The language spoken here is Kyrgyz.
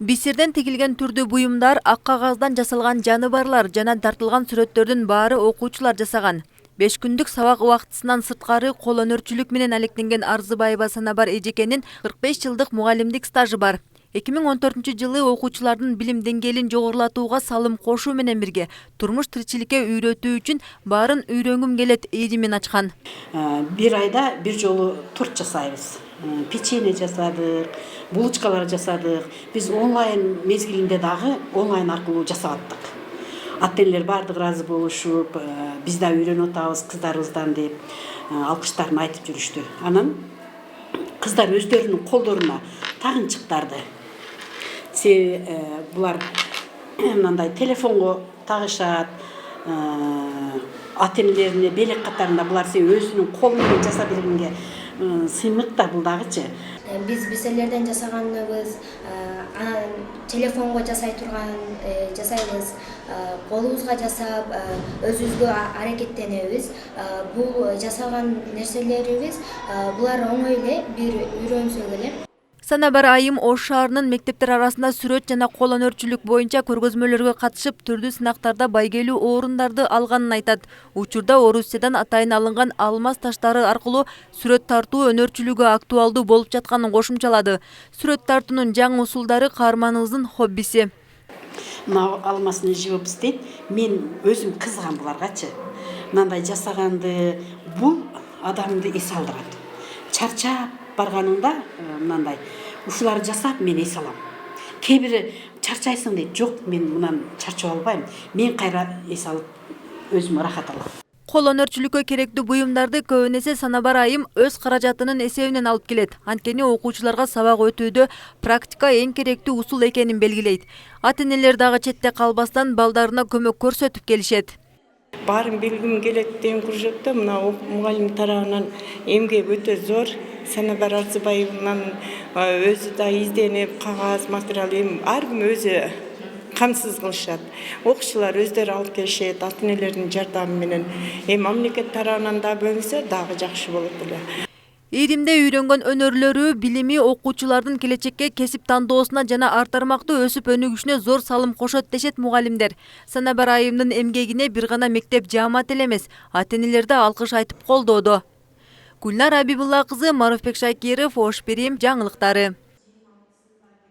Бисерден тигилген түрдүү буюмдар, ак кагаздан жасалган жаныбарлар жана тартылган сүрөттөрдүн баары окуучулар жасаган. 5 күндүк сабак убактысынан сырткары кол өнөрчүлүк менен алектенген Арзыбаева Санабар эжекенин 45 жылдык мугалимдик стажы бар. 2014-жылы окуучулардын билим деңгээлин жогорулатууга салым кошуу менен бирге турмуш тиричиликке үйрөтүү үчүн баарын үйрөнгүм келет ийдимин ачкан. Bir ayda bir жолу торт жасайбыз. Печенье жасадык, булочкалар жасадык. Биз онлайн мезгилинде дагы онлайн аркылуу жасаттык. Ата-энелер бардык ыраазы болушуп, биз да үйрөнүп атабыз кыздарыбыздан деп алкыштарын айтып жүрүштү. Анан кыздар өздөрүнүн колдоруна тагынчыктарды. Булар мындай телефонго тагышат, ата-энелерине белек катарында булар өзүнүн колу менен жасап бергенге сыймык да бул дагычы. Биз бисерлерден жасаганыбыз телефонго жасай турган жасайбыз, колубузга жасап, өзүбүзгө аракеттенебиз. Бул жасаган нерселерибиз булар оңой эле, бир үйрөнсөк эле. Санабар айым Ош шаарынын мектептер арасында сүрөт жана кол өнөрчүлүк боюнча көргөзмөлөргө катышып, түрдүү сынактарда байгелүү орундарды алганын айтат. Учурда Орусиядан атайын алынган алмаз таштары аркылуу сүрөт тартуу өнөрчүлүгү актуалдуу болуп жатканын кошумчалады. Сүрөт тартуунун жаңы усулдары каарманыбыздын хоббиси. Мына алмаздын живопись дейт. Мен өзүм кызыгам буларгачы. Мындай жасаганды бул адамды эс алдырат. Чарчап барганыңда мындай ушуларды жасап мен эс алам. Кээ бири чарчайсың дейт. Жок, мен мындан чарчап албайм. Мен кайра эс алып өзүмө рахат алам. Кол өнөрчүлүккө керектүү буюмдарды көбүн эсе Санабар айым өз каражатынын эсебинен алып келет. Анткени окуучуларга сабак өтүүдө практика эң керектүү усул экенин белгилейт. Ата-энелер дагы четте калбастан балдарына көмөк көрсөтүп келишет. Баарын билгим келет деген кружокто мына мугалим тарабынан эмгек өтө зор. Санабар Арзыбаеванын өзү да изденип, кагаз, материал ар ким өзү камсыз кылышат. Окуучулар өздөрү алып келишет, ата-энелердин жардамы менен. Мамлекет тарабынан да бөлүнсө дагы жакшы болот эле. Ийдимде үйрөнгөн өнөрлөрү, билими окуучулардын келечекке кесип тандоосуна жана ар тармактуу өсүп өнүгүшүнө зор салым кошот дешет мугалимдер. Санабар айымдын эмгегине бир гана мектеп жаамат эле эмес, ата-энелер да алкыш айтып колдоодо. Гүлнар Абибулла кызы, Маруфбек Шакиров, Ош Перим жаңылыктары.